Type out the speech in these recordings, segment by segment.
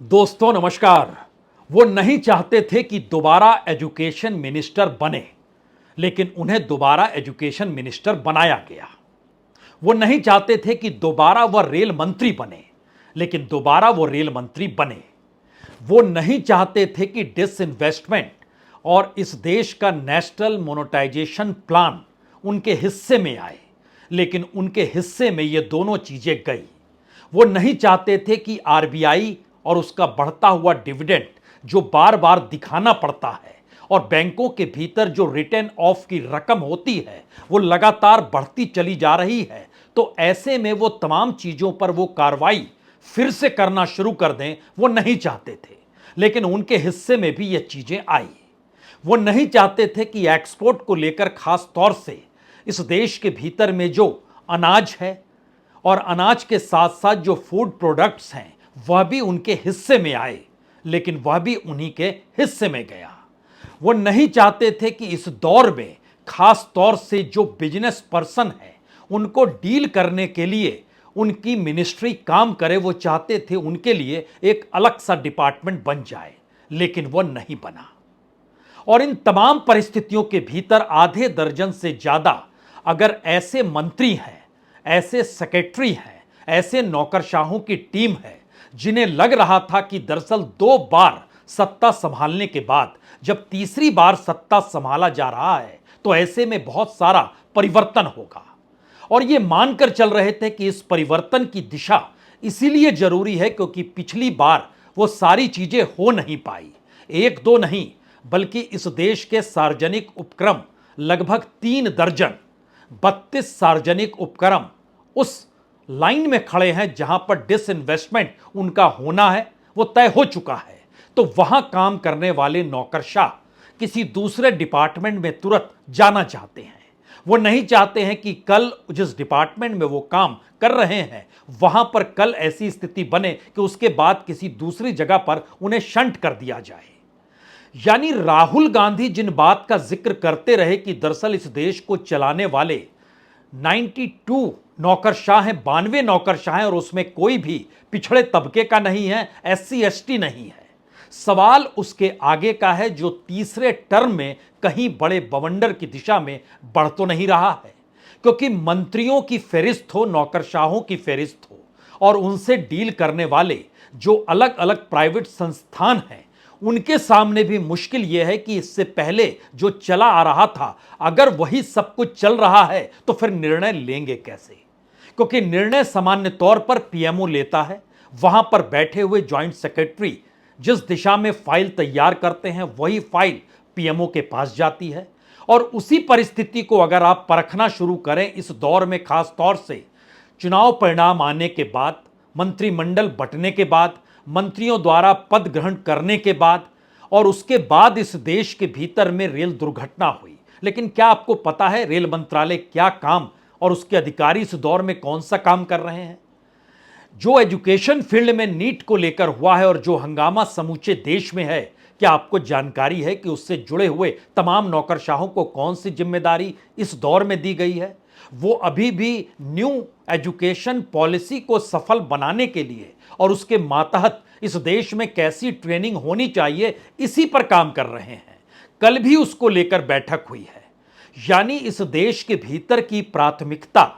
दोस्तों नमस्कार। वो नहीं चाहते थे कि दोबारा एजुकेशन मिनिस्टर बने, लेकिन उन्हें दोबारा एजुकेशन मिनिस्टर बनाया गया। वो नहीं चाहते थे कि दोबारा वह रेल मंत्री बने, लेकिन दोबारा वो रेल मंत्री बने। वो नहीं चाहते थे कि डिसइन्वेस्टमेंट और इस देश का नेशनल मोनेटाइजेशन प्लान उनके हिस्से में आए, लेकिन उनके हिस्से में ये दोनों चीजें गई। वो नहीं चाहते थे कि आरबीआई और उसका बढ़ता हुआ डिविडेंड जो बार बार दिखाना पड़ता है और बैंकों के भीतर जो रिटर्न ऑफ की रकम होती है वो लगातार बढ़ती चली जा रही है, तो ऐसे में वो तमाम चीजों पर वो कार्रवाई फिर से करना शुरू कर दें, वो नहीं चाहते थे। लेकिन उनके हिस्से में भी ये चीजें आई। वो नहीं चाहते थे कि एक्सपोर्ट को लेकर खास तौर से इस देश के भीतर में जो अनाज है और अनाज के साथ साथ जो फूड प्रोडक्ट्स हैं वह भी उनके हिस्से में आए, लेकिन वह भी उन्हीं के हिस्से में गया। वो नहीं चाहते थे कि इस दौर में खास तौर से जो बिजनेस पर्सन है उनको डील करने के लिए उनकी मिनिस्ट्री काम करे। वो चाहते थे उनके लिए एक अलग सा डिपार्टमेंट बन जाए, लेकिन वह नहीं बना। और इन तमाम परिस्थितियों के भीतर आधे दर्जन से ज्यादा अगर ऐसे मंत्री हैं, ऐसे सेक्रेटरी हैं, ऐसे नौकरशाहों की टीम है जिन्हें लग रहा था कि दरअसल 2 बार सत्ता संभालने के बाद जब तीसरी बार सत्ता संभाला जा रहा है तो ऐसे में बहुत सारा परिवर्तन होगा, और ये मानकर चल रहे थे कि इस परिवर्तन की दिशा इसीलिए जरूरी है क्योंकि पिछली बार वो सारी चीजें हो नहीं पाई। 1-2 नहीं, बल्कि इस देश के सार्वजनिक उपक्रम लगभग 3 दर्जन 32 सार्वजनिक उपक्रम उस लाइन में खड़े हैं जहां पर डिसइन्वेस्टमेंट उनका होना है वो तय हो चुका है। तो वहां काम करने वाले नौकरशाह किसी दूसरे डिपार्टमेंट में तुरंत जाना चाहते हैं। वो नहीं चाहते हैं कि कल जिस डिपार्टमेंट में वो काम कर रहे हैं वहां पर कल ऐसी स्थिति बने कि उसके बाद किसी दूसरी जगह पर उन्हें शंट कर दिया जाए। यानी राहुल गांधी जिन बात का जिक्र करते रहे कि दरअसल इस देश को चलाने वाले 92 नौकरशाह हैं, 92 नौकरशाह हैं, और उसमें कोई भी पिछड़े तबके का नहीं है, SC ST नहीं है। सवाल उसके आगे का है जो तीसरे टर्म में कहीं बड़े बवंडर की दिशा में बढ़ तो नहीं रहा है, क्योंकि मंत्रियों की फेरिस्त हो, नौकरशाहों की फेरिस्त हो, और उनसे डील करने वाले जो अलग अलग प्राइवेट संस्थान हैं उनके सामने भी मुश्किल यह है कि इससे पहले जो चला आ रहा था अगर वही सब कुछ चल रहा है तो फिर निर्णय लेंगे कैसे, क्योंकि निर्णय सामान्य तौर पर पीएमओ लेता है। वहां पर बैठे हुए जॉइंट सेक्रेटरी जिस दिशा में फाइल तैयार करते हैं वही फाइल पीएमओ के पास जाती है, और उसी परिस्थिति को अगर आप परखना शुरू करें इस दौर में, खास तौर से चुनाव परिणाम आने के बाद, मंत्रिमंडल बंटने के बाद, मंत्रियों द्वारा पद ग्रहण करने के बाद, और उसके बाद इस देश के भीतर में रेल दुर्घटना हुई। लेकिन क्या आपको पता है रेल मंत्रालय क्या काम और उसके अधिकारी इस दौर में कौन सा काम कर रहे हैं? जो एजुकेशन फील्ड में नीट को लेकर हुआ है और जो हंगामा समूचे देश में है, क्या आपको जानकारी है कि उससे जुड़े हुए तमाम नौकरशाहों को कौन सी जिम्मेदारी इस दौर में दी गई है? वो अभी भी न्यू एजुकेशन पॉलिसी को सफल बनाने के लिए और उसके मातहत इस देश में कैसी ट्रेनिंग होनी चाहिए इसी पर काम कर रहे हैं। कल भी उसको लेकर बैठक हुई है। यानी इस देश के भीतर की प्राथमिकता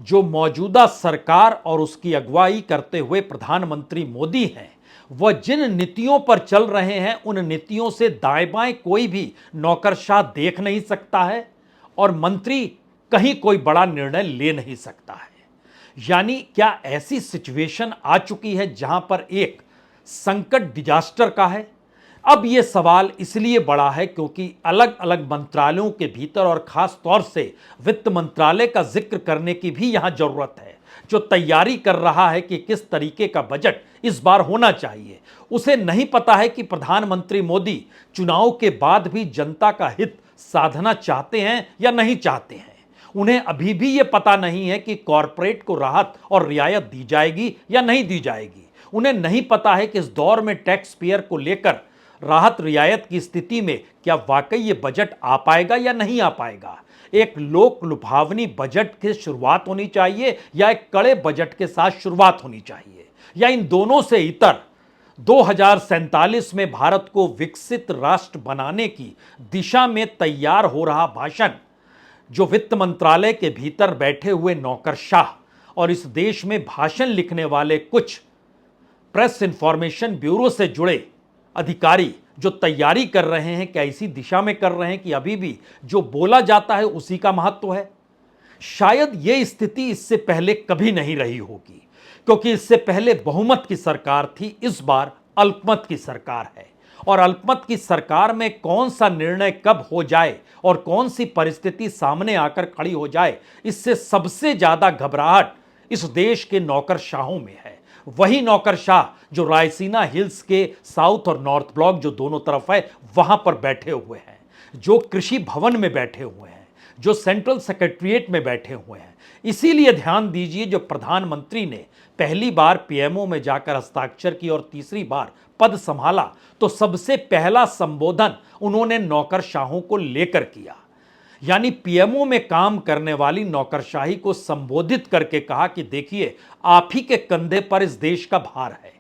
जो मौजूदा सरकार और उसकी अगुवाई करते हुए प्रधानमंत्री मोदी हैं, वह जिन नीतियों पर चल रहे हैं उन नीतियों से दाएं बाएं कोई भी नौकरशाह देख नहीं सकता है और मंत्री कहीं कोई बड़ा निर्णय ले नहीं सकता है। यानी क्या ऐसी सिचुएशन आ चुकी है जहां पर एक संकट डिजास्टर का है? अब यह सवाल इसलिए बड़ा है क्योंकि अलग अलग मंत्रालयों के भीतर और खास तौर से वित्त मंत्रालय का जिक्र करने की भी यहां जरूरत है, जो तैयारी कर रहा है कि किस तरीके का बजट इस बार होना चाहिए। उसे नहीं पता है कि प्रधानमंत्री मोदी चुनाव के बाद भी जनता का हित साधना चाहते हैं या नहीं चाहते हैं। उन्हें अभी भी यह पता नहीं है कि कॉरपोरेट को राहत और रियायत दी जाएगी या नहीं दी जाएगी। उन्हें नहीं पता है कि इस दौर में टैक्स पेयर को लेकर राहत रियायत की स्थिति में क्या वाकई ये बजट आ पाएगा या नहीं आ पाएगा। एक लोक लुभावनी बजट की शुरुआत होनी चाहिए या एक कड़े बजट के साथ शुरुआत होनी चाहिए, या इन दोनों से इतर 2047 में भारत को विकसित राष्ट्र बनाने की दिशा में तैयार हो रहा भाषण जो वित्त मंत्रालय के भीतर बैठे हुए नौकरशाह और इस देश में भाषण लिखने वाले कुछ प्रेस इंफॉर्मेशन ब्यूरो से जुड़े अधिकारी जो तैयारी कर रहे हैं, क्या इसी दिशा में कर रहे हैं कि अभी भी जो बोला जाता है उसी का महत्व है? शायद यह स्थिति इससे पहले कभी नहीं रही होगी, क्योंकि इससे पहले बहुमत की सरकार थी, इस बार अल्पमत की सरकार है। और अल्पमत की सरकार में कौन सा निर्णय कब हो जाए और कौन सी परिस्थिति सामने आकर खड़ी हो जाए, इससे सबसे ज्यादा घबराहट इस देश के नौकरशाहों में है। वही नौकरशाह जो रायसीना हिल्स के साउथ और नॉर्थ ब्लॉक जो दोनों तरफ है वहां पर बैठे हुए हैं, जो कृषि भवन में बैठे हुए हैं, जो सेंट्रल सेक्रेटरीट में बैठे हुए हैं। इसीलिए ध्यान दीजिए, जो प्रधानमंत्री ने पहली बार पीएमओ में जाकर हस्ताक्षर की और तीसरी बार पद संभाला, तो सबसे पहला संबोधन उन्होंने नौकरशाहों को लेकर किया। यानी पीएमओ में काम करने वाली नौकरशाही को संबोधित करके कहा कि देखिए, आप ही के कंधे पर इस देश का भार है।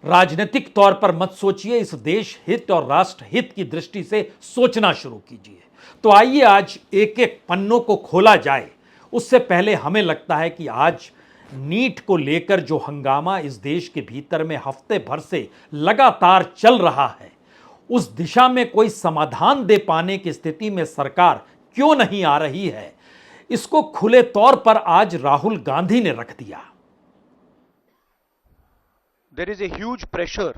राजनीतिक तौर पर मत सोचिए, इस देश हित और राष्ट्र हित की दृष्टि से सोचना शुरू कीजिए। तो आइए आज एक एक पन्नों को खोला जाए। उससे पहले हमें लगता है कि आज नीट को लेकर जो हंगामा इस देश के भीतर में हफ्ते भर से लगातार चल रहा है, उस दिशा में कोई समाधान दे पाने की स्थिति में सरकार क्यों नहीं आ रही है, इसको खुले तौर पर आज राहुल गांधी ने रख दिया। There is a huge pressure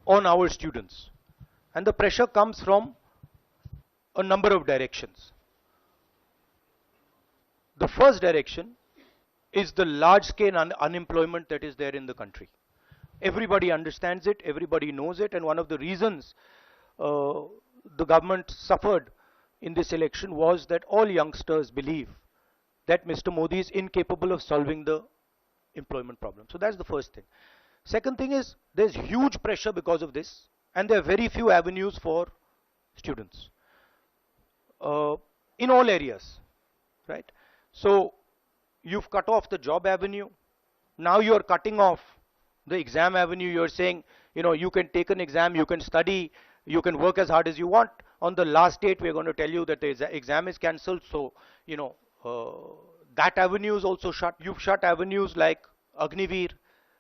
on our students, and the pressure comes from a number of directions. The first direction is the large scale unemployment that is there in the country. Everybody understands it, everybody knows it, and one of the reasons the government suffered in this election was that all youngsters believe that Mr. Modi is incapable of solving the employment problem. So that's the first thing. Second thing is there's huge pressure because of this, and there are very few avenues for students in all areas, right? So you've cut off the job avenue. Now you're cutting off the exam avenue. You're saying, you can take an exam, you can study, you can work as hard as you want. On the last date, we're going to tell you that the exam is cancelled. So, that avenue is also shut. You've shut avenues like Agniveer.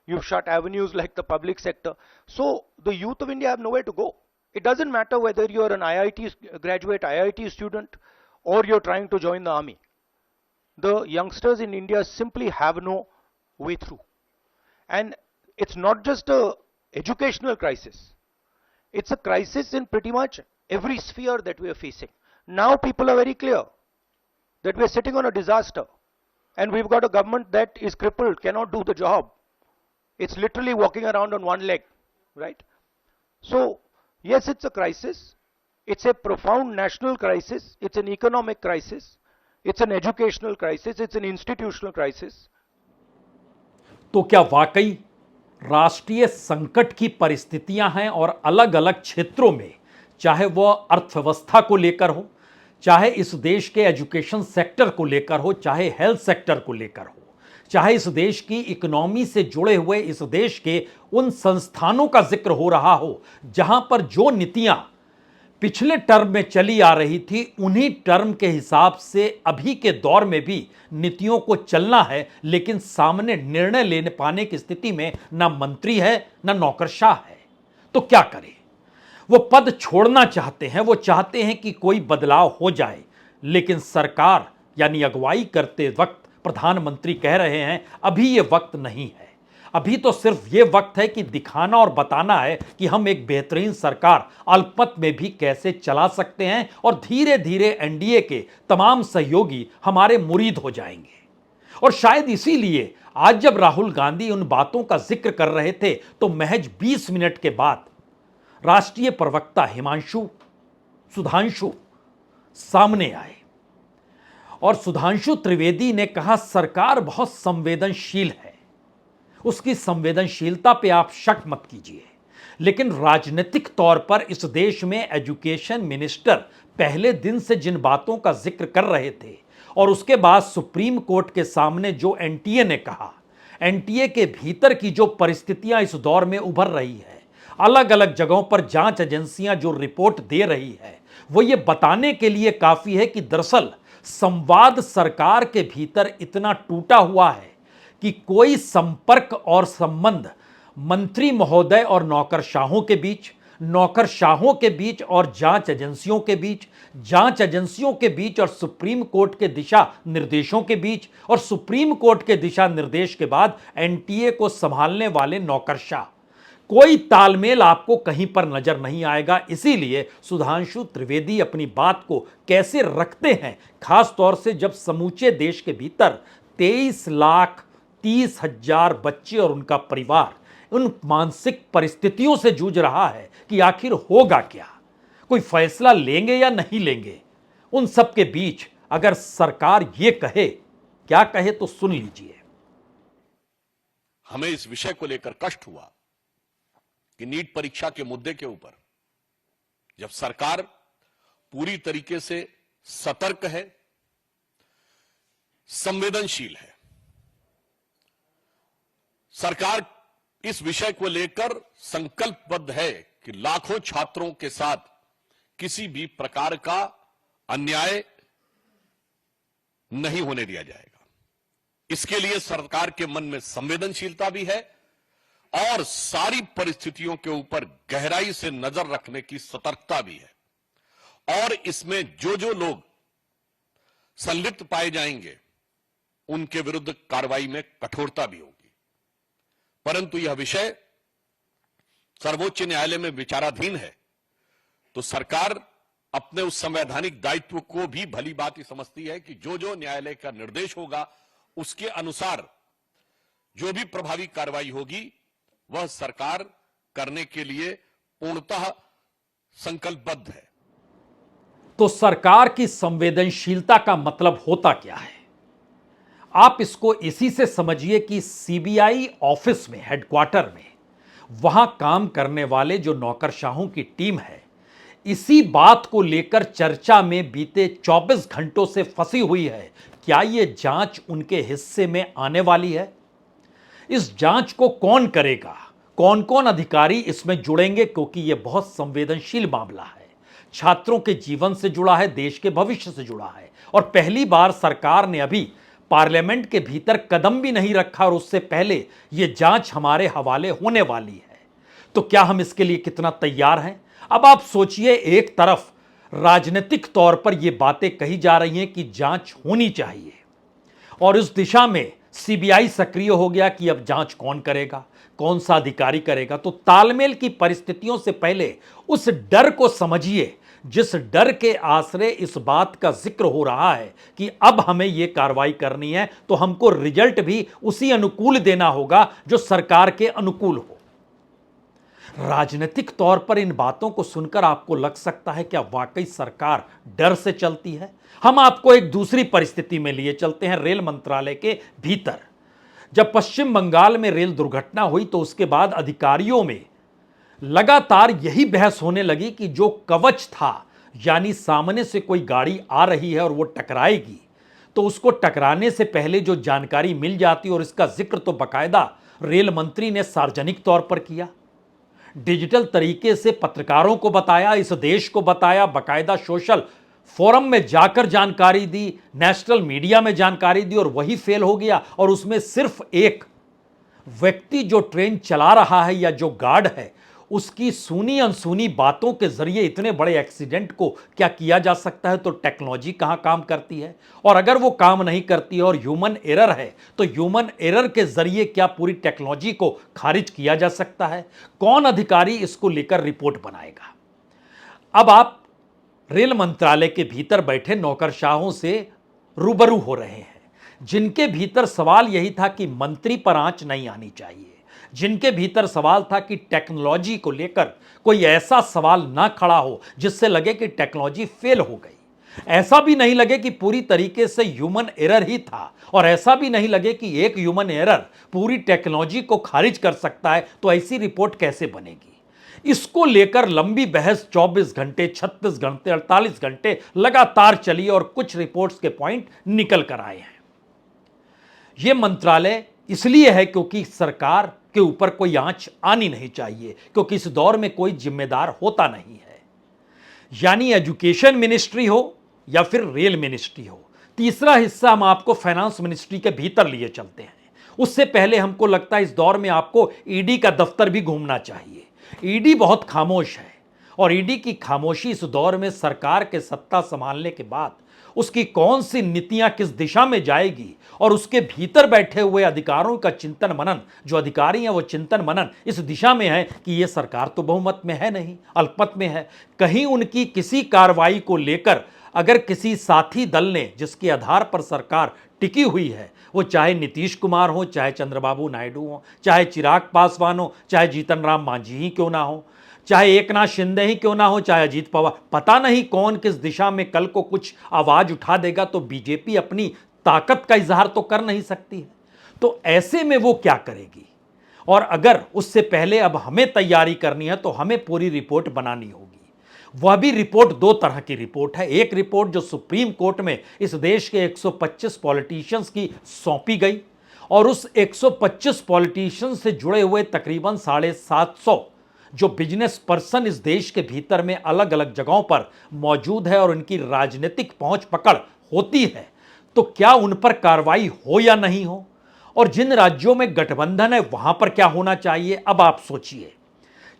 You've shut avenues like the public sector. So the youth of India have nowhere to go. It doesn't matter whether you're an IIT graduate, IIT student, or you're trying to join the army. The youngsters in India simply have no way through. And it's not just a educational crisis. It's a crisis in pretty much every sphere that we are facing. Now people are very clear that we are sitting on a disaster, and we've got a government that is crippled, cannot do the job. It's literally walking around on one leg, right? So yes, it's a crisis. It's a profound national crisis. It's an economic crisis. It's an educational crisis. It's an institutional crisis. तो क्या वाकई राष्ट्रीय संकट की परिस्थितियां हैं और अलग अलग क्षेत्रों में, चाहे वह अर्थव्यवस्था को लेकर हो, चाहे इस देश के एजुकेशन सेक्टर को लेकर हो, चाहे हेल्थ सेक्टर को लेकर हो, चाहे इस देश की इकोनॉमी से जुड़े हुए इस देश के उन संस्थानों का जिक्र हो रहा हो जहां पर जो नीतियां पिछले टर्म में चली आ रही थी, उन्हीं टर्म के हिसाब से अभी के दौर में भी नीतियों को चलना है, लेकिन सामने निर्णय लेने पाने की स्थिति में ना मंत्री है ना नौकरशाह है। तो क्या करें? वो पद छोड़ना चाहते हैं, वो चाहते हैं कि कोई बदलाव हो जाए, लेकिन सरकार यानी अगुवाई करते वक्त प्रधानमंत्री कह रहे हैं अभी ये वक्त नहीं है। अभी तो सिर्फ ये वक्त है कि दिखाना और बताना है कि हम एक बेहतरीन सरकार अल्पमत में भी कैसे चला सकते हैं, और धीरे धीरे एनडीए के तमाम सहयोगी हमारे मुरीद हो जाएंगे। और शायद इसीलिए आज जब राहुल गांधी उन बातों का जिक्र कर रहे थे, तो महज 20 मिनट के बाद राष्ट्रीय प्रवक्ता सुधांशु सामने आए और सुधांशु त्रिवेदी ने कहा सरकार बहुत संवेदनशील है, उसकी संवेदनशीलता पे आप शक मत कीजिए, लेकिन राजनीतिक तौर पर इस देश में एजुकेशन मिनिस्टर पहले दिन से जिन बातों का जिक्र कर रहे थे और उसके बाद सुप्रीम कोर्ट के सामने जो एनटीए ने कहा, एनटीए के भीतर की जो परिस्थितियां इस दौर में उभर रही है, अलग अलग जगहों पर जांच एजेंसियां जो रिपोर्ट दे रही है, वो ये बताने के लिए काफी है कि दरअसल संवाद सरकार के भीतर इतना टूटा हुआ है कि कोई संपर्क और संबंध मंत्री महोदय और नौकरशाहों के बीच, नौकरशाहों के बीच और जांच एजेंसियों के बीच, जांच एजेंसियों के बीच और सुप्रीम कोर्ट के दिशा निर्देशों के बीच, और सुप्रीम कोर्ट के दिशा निर्देश के बाद एनटीए को संभालने वाले नौकरशाह, कोई तालमेल आपको कहीं पर नजर नहीं आएगा। इसीलिए सुधांशु त्रिवेदी अपनी बात को कैसे रखते हैं, खास तौर से जब समूचे देश के भीतर 23,30,000 बच्चे और उनका परिवार उन मानसिक परिस्थितियों से जूझ रहा है कि आखिर होगा क्या, कोई फैसला लेंगे या नहीं लेंगे। उन सब के बीच अगर सरकार ये कहे, क्या कहे तो सुन लीजिए। हमें इस विषय को लेकर कष्ट हुआ कि नीट परीक्षा के मुद्दे के ऊपर जब सरकार पूरी तरीके से सतर्क है, संवेदनशील है, सरकार इस विषय को लेकर संकल्पबद्ध है कि लाखों छात्रों के साथ किसी भी प्रकार का अन्याय नहीं होने दिया जाएगा। इसके लिए सरकार के मन में संवेदनशीलता भी है और सारी परिस्थितियों के ऊपर गहराई से नजर रखने की सतर्कता भी है, और इसमें जो जो लोग संलिप्त पाए जाएंगे उनके विरुद्ध कार्रवाई में कठोरता भी होगी। परंतु यह विषय सर्वोच्च न्यायालय में विचाराधीन है, तो सरकार अपने उस संवैधानिक दायित्व को भी भली बात ही समझती है कि जो जो न्यायालय का निर्देश होगा उसके अनुसार जो भी प्रभावी कार्रवाई होगी वह सरकार करने के लिए पूर्णतः संकल्पबद्ध है। तो सरकार की संवेदनशीलता का मतलब होता क्या है? आप इसको इसी से समझिए कि सीबीआई ऑफिस में, हेडक्वार्टर में, वहां काम करने वाले जो नौकरशाहों की टीम है, इसी बात को लेकर चर्चा में बीते 24 घंटों से फंसी हुई है। क्या यह जांच उनके हिस्से में आने वाली है? इस जांच को कौन करेगा? कौन कौन अधिकारी इसमें जुड़ेंगे? क्योंकि यह बहुत संवेदनशील मामला है, छात्रों के जीवन से जुड़ा है, देश के भविष्य से जुड़ा है, और पहली बार सरकार ने अभी पार्लियामेंट के भीतर कदम भी नहीं रखा और उससे पहले यह जांच हमारे हवाले होने वाली है। तो क्या हम इसके लिए कितना तैयार हैं? अब आप सोचिए, एक तरफ राजनीतिक तौर पर यह बातें कही जा रही हैं कि जांच होनी चाहिए, और इस दिशा में सीबीआई सक्रिय हो गया कि अब जांच कौन करेगा, कौन सा अधिकारी करेगा। तो तालमेल की परिस्थितियों से पहले उस डर को समझिए जिस डर के आश्रय इस बात का जिक्र हो रहा है कि अब हमें यह कार्रवाई करनी है तो हमको रिजल्ट भी उसी अनुकूल देना होगा जो सरकार के अनुकूल हो। राजनीतिक तौर पर इन बातों को सुनकर आपको लग सकता है क्या वाकई सरकार डर से चलती है? हम आपको एक दूसरी परिस्थिति में लिए चलते हैं, रेल मंत्रालय के भीतर। जब पश्चिम बंगाल में रेल दुर्घटना हुई तो उसके बाद अधिकारियों में लगातार यही बहस होने लगी कि जो कवच था, यानी सामने से कोई गाड़ी आ रही है और वो टकराएगी, तो उसको टकराने से पहले जो जानकारी मिल जाती, और इसका जिक्र तो बाकायदा रेल मंत्री ने सार्वजनिक तौर पर किया, डिजिटल तरीके से पत्रकारों को बताया, इस देश को बताया, बाकायदा सोशल फोरम में जाकर जानकारी दी, नेशनल मीडिया में जानकारी दी, और वही फेल हो गया। और उसमें सिर्फ एक व्यक्ति जो ट्रेन चला रहा है या जो गार्ड है, उसकी सुनी अनसुनी बातों के जरिए इतने बड़े एक्सीडेंट को क्या किया जा सकता है? तो टेक्नोलॉजी कहां काम करती है? और अगर वो काम नहीं करती है और ह्यूमन एरर है, तो ह्यूमन एरर के जरिए क्या पूरी टेक्नोलॉजी को खारिज किया जा सकता है? कौन अधिकारी इसको लेकर रिपोर्ट बनाएगा? अब आप रेल मंत्रालय के भीतर बैठे नौकरशाहों से रूबरू हो रहे हैं, जिनके भीतर सवाल यही था कि मंत्री पर आंच नहीं आनी चाहिए, जिनके भीतर सवाल था कि टेक्नोलॉजी को लेकर कोई ऐसा सवाल ना खड़ा हो जिससे लगे कि टेक्नोलॉजी फेल हो गई, ऐसा भी नहीं लगे कि पूरी तरीके से ह्यूमन एरर ही था, और ऐसा भी नहीं लगे कि एक ह्यूमन एरर पूरी टेक्नोलॉजी को खारिज कर सकता है। तो ऐसी रिपोर्ट कैसे बनेगी? इसको लेकर लंबी बहस 24 घंटे, 36 घंटे, 48 घंटे लगातार चली और कुछ रिपोर्ट्स के पॉइंट निकल कर आए हैं। यह मंत्रालय इसलिए है क्योंकि सरकार के ऊपर कोई आंच आनी नहीं चाहिए, क्योंकि इस दौर में कोई जिम्मेदार होता नहीं है। यानी एजुकेशन मिनिस्ट्री हो या फिर रेल मिनिस्ट्री हो। तीसरा हिस्सा हम आपको फाइनेंस मिनिस्ट्री के भीतर लिए चलते हैं। उससे पहले हमको लगता है इस दौर में आपको ईडी का दफ्तर भी घूमना चाहिए। ईडी बहुत खामोश है और ईडी की खामोशी इस दौर में सरकार के सत्ता संभालने के बाद उसकी कौन सी नीतियां किस दिशा में जाएगी और उसके भीतर बैठे हुए अधिकारों का चिंतन मनन, जो अधिकारी हैं वो चिंतन मनन इस दिशा में है कि ये सरकार तो बहुमत में है नहीं, अल्पमत में है। कहीं उनकी किसी कार्रवाई को लेकर अगर किसी साथी दल ने जिसके आधार पर सरकार टिकी हुई है, वो चाहे नीतीश कुमार हो, चाहे चंद्रबाबू नायडू हो, चाहे चिराग पासवान हो, चाहे जीतन राम मांझी ही क्यों ना हो, चाहे एकनाथ शिंदे ही क्यों ना हो, चाहे अजीत पवार, पता नहीं कौन किस दिशा में कल को कुछ आवाज उठा देगा तो बीजेपी अपनी ताकत का इजहार तो कर नहीं सकती है। तो ऐसे में वो क्या करेगी? और अगर उससे पहले अब हमें तैयारी करनी है तो हमें पूरी रिपोर्ट बनानी होगी। वह भी रिपोर्ट दो तरह की रिपोर्ट है। एक रिपोर्ट जो सुप्रीम कोर्ट में इस देश के 125 पॉलिटिशियंस की सौंपी गई और उस 125 पॉलिटिशियंस से जुड़े हुए तकरीबन 750 जो बिजनेस पर्सन इस देश के भीतर में अलग अलग जगहों पर मौजूद है और उनकी राजनीतिक पहुंच पकड़ होती है, तो क्या उन पर कार्रवाई हो या नहीं हो, और जिन राज्यों में गठबंधन है वहां पर क्या होना चाहिए। अब आप सोचिए,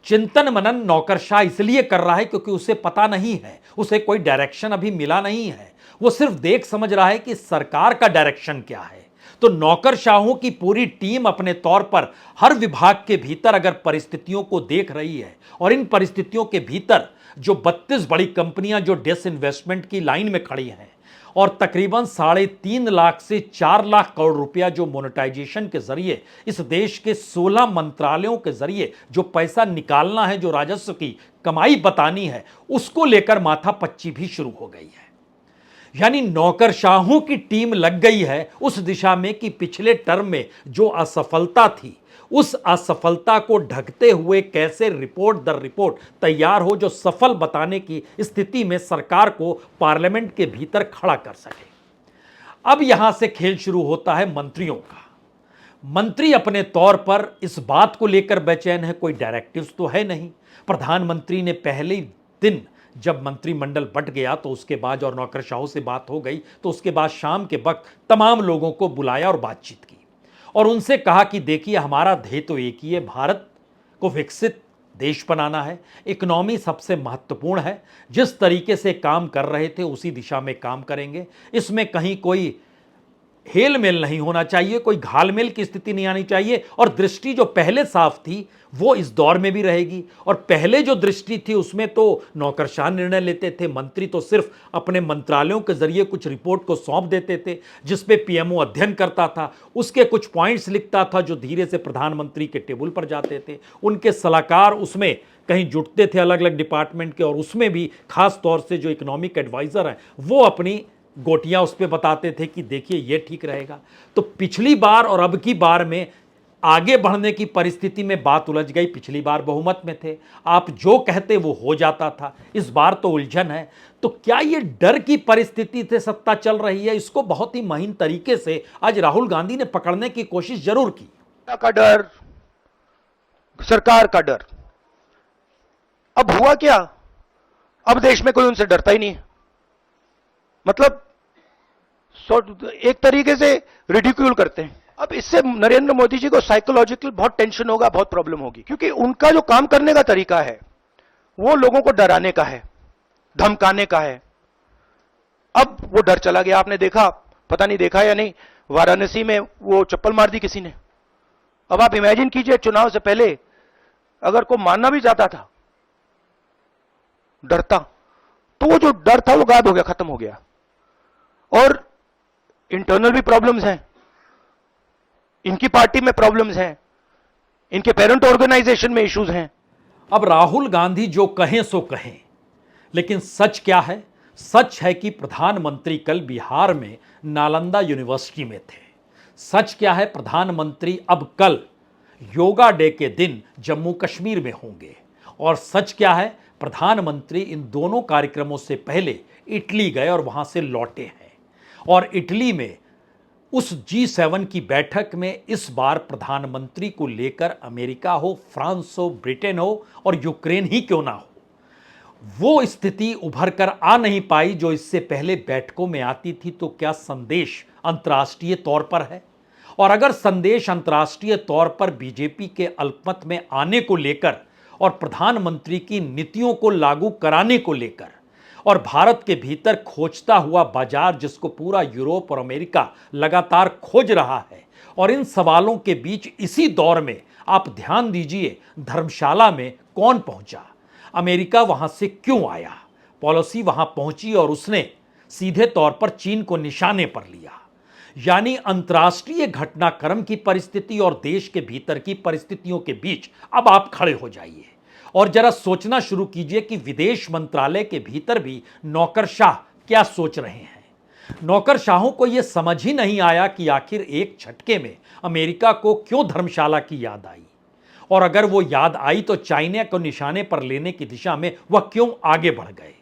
चिंतन मनन नौकरशाह इसलिए कर रहा है क्योंकि उसे पता नहीं है, उसे कोई डायरेक्शन अभी मिला नहीं है। वो सिर्फ देख समझ रहा है कि सरकार का डायरेक्शन क्या है। तो नौकरशाहों की पूरी टीम अपने तौर पर हर विभाग के भीतर अगर परिस्थितियों को देख रही है और इन परिस्थितियों के भीतर जो 32 बड़ी कंपनियां जो डिसइन्वेस्टमेंट की लाइन में खड़ी हैं और तकरीबन 3.5 लाख से 4 लाख करोड़ रुपया जो मोनेटाइजेशन के जरिए इस देश के 16 मंत्रालयों के जरिए जो पैसा निकालना है, जो राजस्व की कमाई बतानी है, उसको लेकर माथापच्ची भी शुरू हो गई है। यानी नौकरशाहों की टीम लग गई है उस दिशा में कि पिछले टर्म में जो असफलता थी उस असफलता को ढकते हुए कैसे रिपोर्ट दर रिपोर्ट तैयार हो जो सफल बताने की स्थिति में सरकार को पार्लियामेंट के भीतर खड़ा कर सके। अब यहां से खेल शुरू होता है मंत्रियों का। मंत्री अपने तौर पर इस बात को लेकर बेचैन है, कोई डायरेक्टिव्स तो है नहीं। प्रधानमंत्री ने पहले दिन जब मंत्रिमंडल बंट गया तो उसके बाद और नौकरशाहों से बात हो गई तो उसके बाद शाम के वक्त तमाम लोगों को बुलाया और बातचीत की और उनसे कहा कि देखिए, हमारा ध्येय तो एक ही है, भारत को विकसित देश बनाना है, इकोनॉमी सबसे महत्वपूर्ण है। जिस तरीके से काम कर रहे थे उसी दिशा में काम करेंगे, इसमें कहीं कोई हेल मेल नहीं होना चाहिए, कोई घालमेल की स्थिति नहीं आनी चाहिए और दृष्टि जो पहले साफ थी वो इस दौर में भी रहेगी। और पहले जो दृष्टि थी उसमें तो नौकरशाह निर्णय लेते थे, मंत्री तो सिर्फ अपने मंत्रालयों के जरिए कुछ रिपोर्ट को सौंप देते थे जिस पे पीएमओ अध्ययन करता था, उसके कुछ पॉइंट्स लिखता था जो धीरे से प्रधानमंत्री के टेबल पर जाते थे। उनके सलाहकार उसमें कहीं जुटते थे अलग अलग डिपार्टमेंट के और उसमें भी खास तौर से जो इकोनॉमिक एडवाइजर हैं वो अपनी गोटियां उस पर बताते थे कि देखिए ये ठीक रहेगा। तो पिछली बार और अब की बार में आगे बढ़ने की परिस्थिति में बात उलझ गई। पिछली बार बहुमत में थे, आप जो कहते वो हो जाता था, इस बार तो उलझन है। तो क्या ये डर की परिस्थिति से सत्ता चल रही है? इसको बहुत ही महीन तरीके से आज राहुल गांधी ने पकड़ने की कोशिश जरूर की। का डर, सरकार का डर। अब हुआ क्या? अब देश में कोई उनसे डरता ही नहीं है। मतलब एक तरीके से रिडिक्यूल करते हैं। अब इससे नरेंद्र मोदी जी को साइकोलॉजिकल बहुत टेंशन होगा, बहुत प्रॉब्लम होगी, क्योंकि उनका जो काम करने का तरीका है वो लोगों को डराने का है, धमकाने का है। अब वो डर चला गया। आपने देखा, पता नहीं देखा या नहीं, वाराणसी में वो चप्पल मार दी किसी ने। अब आप इमेजिन कीजिए, चुनाव से पहले अगर कोई मानना भी चाहता था डरता, तो वो जो डर था वो गायब हो गया, खत्म हो गया। और इंटरनल भी प्रॉब्लम्स हैं, इनकी पार्टी में प्रॉब्लम्स हैं, इनके पेरेंट ऑर्गेनाइजेशन में इश्यूज हैं। अब राहुल गांधी जो कहें सो कहें, लेकिन सच क्या है? सच है कि प्रधानमंत्री कल बिहार में नालंदा यूनिवर्सिटी में थे। सच क्या है? प्रधानमंत्री अब कल योगा डे के दिन जम्मू कश्मीर में होंगे। और सच क्या है? प्रधानमंत्री इन दोनों कार्यक्रमों से पहले इटली गए और वहां से लौटे हैं। और इटली में उस G7 की बैठक में इस बार प्रधानमंत्री को लेकर अमेरिका हो, फ्रांस हो, ब्रिटेन हो और यूक्रेन ही क्यों ना हो, वो स्थिति उभर कर आ नहीं पाई जो इससे पहले बैठकों में आती थी। तो क्या संदेश अंतर्राष्ट्रीय तौर पर है? और अगर संदेश अंतर्राष्ट्रीय तौर पर बीजेपी के अल्पमत में आने को लेकर और प्रधानमंत्री की नीतियों को लागू कराने को लेकर और भारत के भीतर खोजता हुआ बाजार जिसको पूरा यूरोप और अमेरिका लगातार खोज रहा है, और इन सवालों के बीच इसी दौर में आप ध्यान दीजिए धर्मशाला में कौन पहुंचा, अमेरिका वहां से क्यों आया, पॉलिसी वहां पहुंची और उसने सीधे तौर पर चीन को निशाने पर लिया। यानी अंतर्राष्ट्रीय घटनाक्रम की परिस्थिति और देश के भीतर की परिस्थितियों के बीच अब आप खड़े हो जाइए और जरा सोचना शुरू कीजिए कि विदेश मंत्रालय के भीतर भी नौकरशाह क्या सोच रहे हैं। नौकरशाहों को यह समझ ही नहीं आया कि आखिर एक झटके में अमेरिका को क्यों धर्मशाला की याद आई, और अगर वो याद आई तो चाइना को निशाने पर लेने की दिशा में वह क्यों आगे बढ़ गए।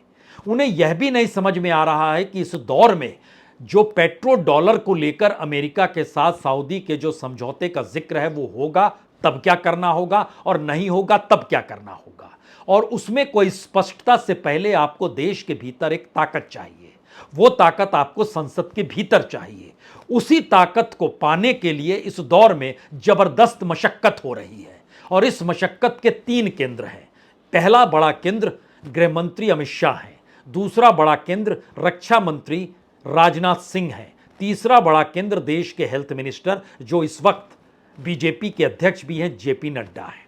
उन्हें यह भी नहीं समझ में आ रहा है कि इस दौर में जो पेट्रो डॉलर को लेकर अमेरिका के साथ सऊदी के जो समझौते का जिक्र है वो होगा तब क्या करना होगा और नहीं होगा तब क्या करना होगा, और उसमें कोई स्पष्टता से पहले आपको देश के भीतर एक ताकत चाहिए। वो ताकत आपको संसद के भीतर चाहिए। उसी ताकत को पाने के लिए इस दौर में जबरदस्त मशक्कत हो रही है और इस मशक्कत के 3 केंद्र हैं। पहला बड़ा केंद्र गृह मंत्री अमित शाह हैं, दूसरा बड़ा केंद्र रक्षा मंत्री राजनाथ सिंह है, तीसरा बड़ा केंद्र देश के हेल्थ मिनिस्टर जो इस वक्त बीजेपी के अध्यक्ष भी हैं जेपी नड्डा है।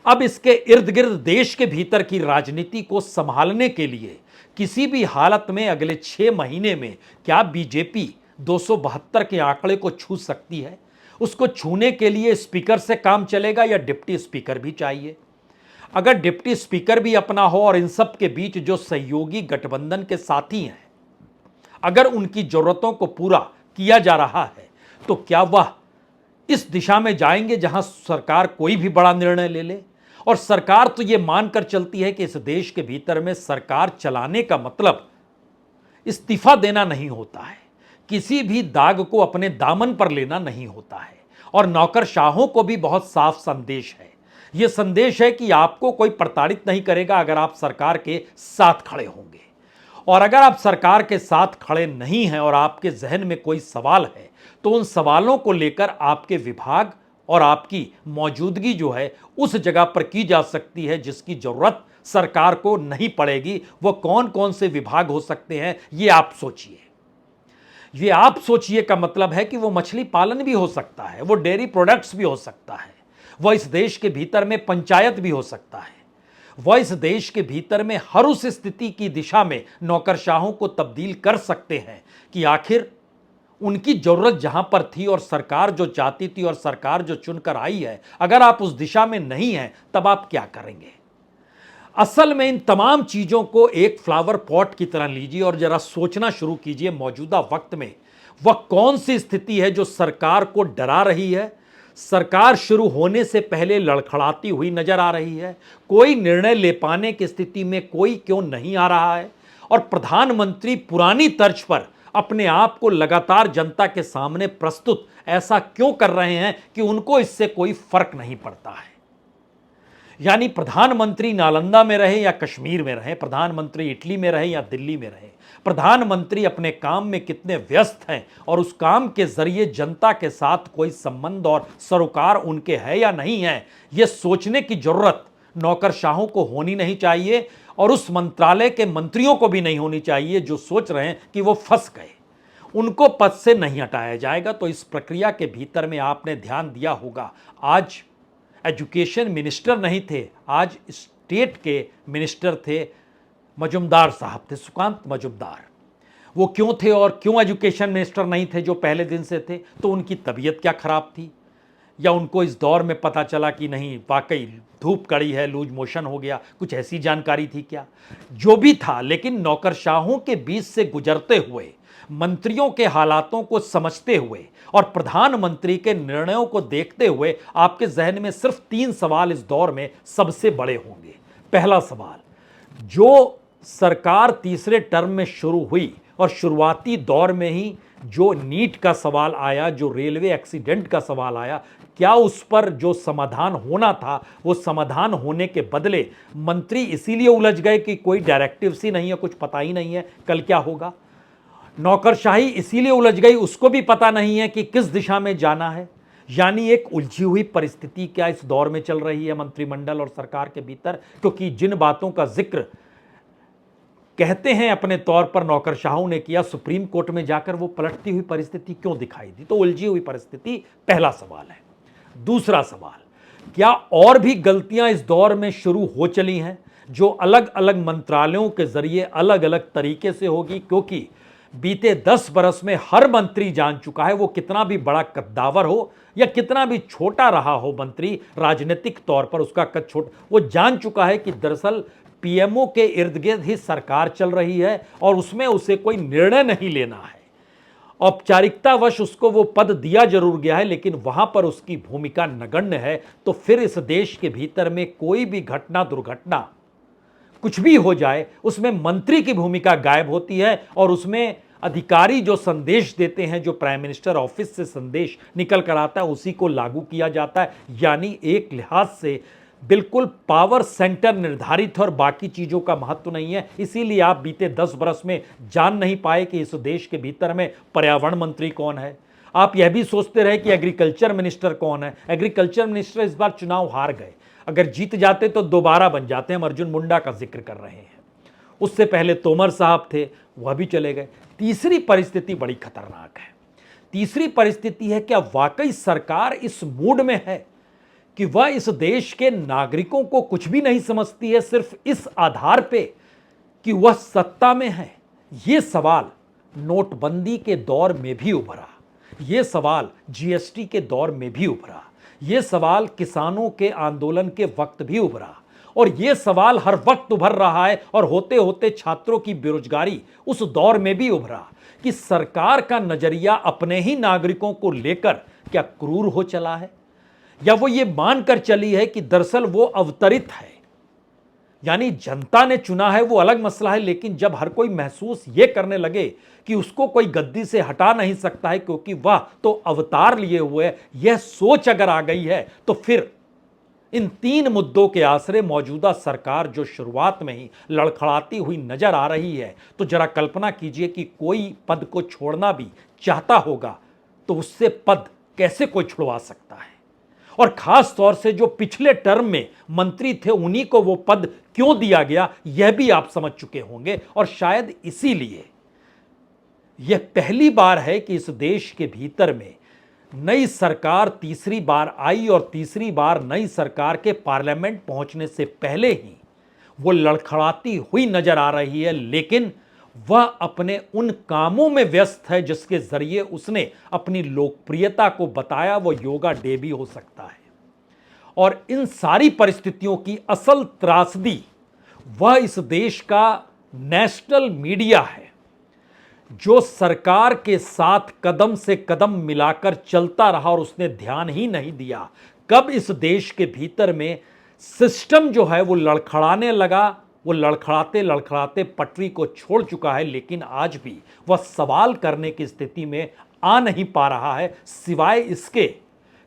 अब इसके इर्द गिर्द देश के भीतर की राजनीति को संभालने के लिए किसी भी हालत में अगले 6 महीने में क्या बीजेपी 272 के आंकड़े को छू सकती है? उसको छूने के लिए स्पीकर से काम चलेगा या डिप्टी स्पीकर भी चाहिए? अगर डिप्टी स्पीकर भी अपना हो और इन सब के बीच जो सहयोगी गठबंधन के साथी हैं, अगर उनकी जरूरतों को पूरा किया जा रहा है तो क्या वह इस दिशा में जाएंगे जहां सरकार कोई भी बड़ा निर्णय ले ले? और सरकार तो यह मानकर चलती है कि इस देश के भीतर में सरकार चलाने का मतलब इस्तीफा देना नहीं होता है, किसी भी दाग को अपने दामन पर लेना नहीं होता है। और नौकरशाहों को भी बहुत साफ संदेश है। यह संदेश है कि आपको कोई प्रताड़ित नहीं करेगा अगर आप सरकार के साथ खड़े होंगे, और अगर आप सरकार के साथ खड़े नहीं हैं और आपके जहन में कोई सवाल है तो उन सवालों को लेकर आपके विभाग और आपकी मौजूदगी जो है उस जगह पर की जा सकती है जिसकी जरूरत सरकार को नहीं पड़ेगी। वो कौन कौन से विभाग हो सकते हैं ये आप सोचिए। ये आप सोचिए का मतलब है कि वो मछली पालन भी हो सकता है, वो डेयरी प्रोडक्ट्स भी हो सकता है, वह इस देश के भीतर में पंचायत भी हो सकता है, वह इस देश के भीतर में हर उस स्थिति की दिशा में नौकरशाहों को तब्दील कर सकते हैं कि आखिर उनकी जरूरत जहां पर थी और सरकार जो चाहती थी और सरकार जो चुनकर आई है, अगर आप उस दिशा में नहीं हैं तब आप क्या करेंगे। असल में इन तमाम चीजों को एक फ्लावर पॉट की तरह लीजिए और जरा सोचना शुरू कीजिए मौजूदा वक्त में वह कौन सी स्थिति है जो सरकार को डरा रही है, सरकार शुरू होने से पहले लड़खड़ाती हुई नजर आ रही है, कोई निर्णय ले पाने की स्थिति में कोई क्यों नहीं आ रहा है, और प्रधानमंत्री पुरानी तर्ज पर अपने आप को लगातार जनता के सामने प्रस्तुत ऐसा क्यों कर रहे हैं कि उनको इससे कोई फर्क नहीं पड़ता है। यानी प्रधानमंत्री नालंदा में रहे या कश्मीर में रहे, प्रधानमंत्री इटली में रहे या दिल्ली में रहे, प्रधानमंत्री अपने काम में कितने व्यस्त हैं और उस काम के जरिए जनता के साथ कोई संबंध और सरोकार उनके है या नहीं है, यह सोचने की जरूरत नौकरशाहों को होनी नहीं चाहिए और उस मंत्रालय के मंत्रियों को भी नहीं होनी चाहिए जो सोच रहे हैं कि वो फंस गए, उनको पद से नहीं हटाया जाएगा। तो इस प्रक्रिया के भीतर में आपने ध्यान दिया होगा, आज एजुकेशन मिनिस्टर नहीं थे, आज स्टेट के मिनिस्टर थे, मजुमदार साहब थे, सुकांत मजुमदार। वो क्यों थे और क्यों एजुकेशन मिनिस्टर नहीं थे जो पहले दिन से थे? तो उनकी तबीयत क्या खराब थी, या उनको इस दौर में पता चला कि नहीं वाकई धूप कड़ी है, लूज मोशन हो गया, कुछ ऐसी जानकारी थी क्या? जो भी था, लेकिन नौकरशाहों के बीच से गुजरते हुए, मंत्रियों के हालातों को समझते हुए और प्रधानमंत्री के निर्णयों को देखते हुए आपके जहन में सिर्फ 3 सवाल इस दौर में सबसे बड़े होंगे। पहला सवाल, जो सरकार तीसरे टर्म में शुरू हुई और शुरुआती दौर में ही जो नीट का सवाल आया, जो रेलवे एक्सीडेंट का सवाल आया, क्या उस पर जो समाधान होना था वो समाधान होने के बदले मंत्री इसीलिए उलझ गए कि कोई डायरेक्टिव्स ही नहीं है, कुछ पता ही नहीं है कल क्या होगा। नौकरशाही इसीलिए उलझ गई, उसको भी पता नहीं है कि किस दिशा में जाना है। यानी एक उलझी हुई परिस्थिति क्या इस दौर में चल रही है मंत्रिमंडल और सरकार के भीतर, क्योंकि जिन बातों का जिक्र कहते हैं अपने तौर पर नौकरशाहों ने किया, सुप्रीम कोर्ट में जाकर वो पलटती हुई परिस्थिति क्यों दिखाई दी? तो उलझी हुई परिस्थिति पहला सवाल है। दूसरा सवाल, क्या और भी गलतियां इस दौर में शुरू हो चली हैं जो अलग अलग मंत्रालयों के जरिए अलग अलग तरीके से होगी? क्योंकि बीते 10 बरस में हर मंत्री जान चुका है, वो कितना भी बड़ा कद्दावर हो या कितना भी छोटा रहा हो मंत्री राजनीतिक तौर पर, उसका कद छोटा, वो जान चुका है कि दरअसल पीएमओ के इर्द गिर्द ही सरकार चल रही है और उसमें उसे कोई निर्णय नहीं लेना है। औपचारिकतावश उसको वो पद दिया जरूर गया है, लेकिन वहां पर उसकी भूमिका नगण्य है। तो फिर इस देश के भीतर में कोई भी घटना, दुर्घटना, कुछ भी हो जाए, उसमें मंत्री की भूमिका गायब होती है और उसमें अधिकारी जो संदेश देते हैं, जो प्राइम मिनिस्टर ऑफिस से संदेश निकल कर आता है, उसी को लागू किया जाता है। यानी एक लिहाज से बिल्कुल पावर सेंटर निर्धारित है और बाकी चीजों का महत्व नहीं है। इसीलिए आप बीते 10 बरस में जान नहीं पाए कि इस देश के भीतर में पर्यावरण मंत्री कौन है। आप यह भी सोचते रहे कि एग्रीकल्चर मिनिस्टर कौन है। एग्रीकल्चर मिनिस्टर इस बार चुनाव हार गए, अगर जीत जाते तो दोबारा बन जाते। हम अर्जुन मुंडा का जिक्र कर रहे हैं, उससे पहले तोमर साहब थे, वह भी चले गए। तीसरी परिस्थिति बड़ी खतरनाक है। तीसरी परिस्थिति है, क्या वाकई सरकार इस मूड में है कि वह इस देश के नागरिकों को कुछ भी नहीं समझती है, सिर्फ इस आधार पे कि वह सत्ता में है? यह सवाल नोटबंदी के दौर में भी उभरा, यह सवाल जीएसटी के दौर में भी उभरा, यह सवाल किसानों के आंदोलन के वक्त भी उभरा और यह सवाल हर वक्त उभर रहा है और होते होते छात्रों की बेरोजगारी उस दौर में भी उभरा कि सरकार का नजरिया अपने ही नागरिकों को लेकर क्या क्रूर हो चला है, या वो ये मानकर चली है कि दरअसल वो अवतरित है। यानी जनता ने चुना है, वो अलग मसला है, लेकिन जब हर कोई महसूस ये करने लगे कि उसको कोई गद्दी से हटा नहीं सकता है क्योंकि वह तो अवतार लिए हुए है, यह सोच अगर आ गई है, तो फिर इन 3 मुद्दों के आसरे मौजूदा सरकार जो शुरुआत में ही लड़खड़ाती हुई नजर आ रही है, तो जरा कल्पना कीजिए कि कोई पद को छोड़ना भी चाहता होगा तो उससे पद कैसे कोई छुड़वा सकता है। और खास तौर से जो पिछले टर्म में मंत्री थे, उन्हीं को वो पद क्यों दिया गया, यह भी आप समझ चुके होंगे। और शायद इसीलिए यह पहली बार है कि इस देश के भीतर में नई सरकार तीसरी बार आई और तीसरी बार नई सरकार के पार्लियामेंट पहुंचने से पहले ही वो लड़खड़ाती हुई नजर आ रही है, लेकिन वह अपने उन कामों में व्यस्त है जिसके जरिए उसने अपनी लोकप्रियता को बताया। वो योगा डे भी हो सकता है। और इन सारी परिस्थितियों की असल त्रासदी वह इस देश का नेशनल मीडिया है, जो सरकार के साथ कदम से कदम मिलाकर चलता रहा और उसने ध्यान ही नहीं दिया कब इस देश के भीतर में सिस्टम जो है वो लड़खड़ाने लगा। वो लड़खड़ाते लड़खड़ाते पटरी को छोड़ चुका है, लेकिन आज भी वह सवाल करने की स्थिति में आ नहीं पा रहा है, सिवाय इसके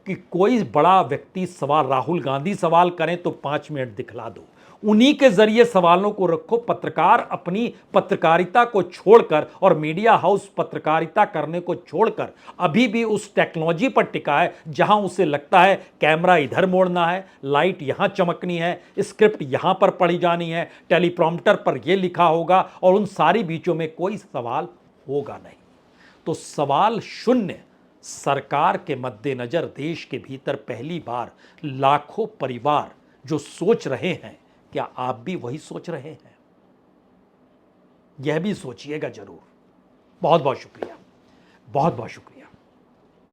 कि कोई बड़ा व्यक्ति सवाल, राहुल गांधी सवाल करें तो 5 मिनट दिखला दो, उन्हीं के जरिए सवालों को रखो। पत्रकार अपनी पत्रकारिता को छोड़कर और मीडिया हाउस पत्रकारिता करने को छोड़कर अभी भी उस टेक्नोलॉजी पर टिका है जहां उसे लगता है कैमरा इधर मोड़ना है, लाइट यहां चमकनी है, स्क्रिप्ट यहां पर पढ़ी जानी है, टेलीप्रॉम्प्टर पर यह लिखा होगा और उन सारी बीचों में कोई सवाल होगा नहीं। तो सवाल शून्य सरकार के मद्देनजर देश के भीतर पहली बार लाखों परिवार जो सोच रहे हैं, क्या आप भी वही सोच रहे हैं? यह भी सोचिएगा जरूर। बहुत बहुत शुक्रिया, बहुत बहुत शुक्रिया।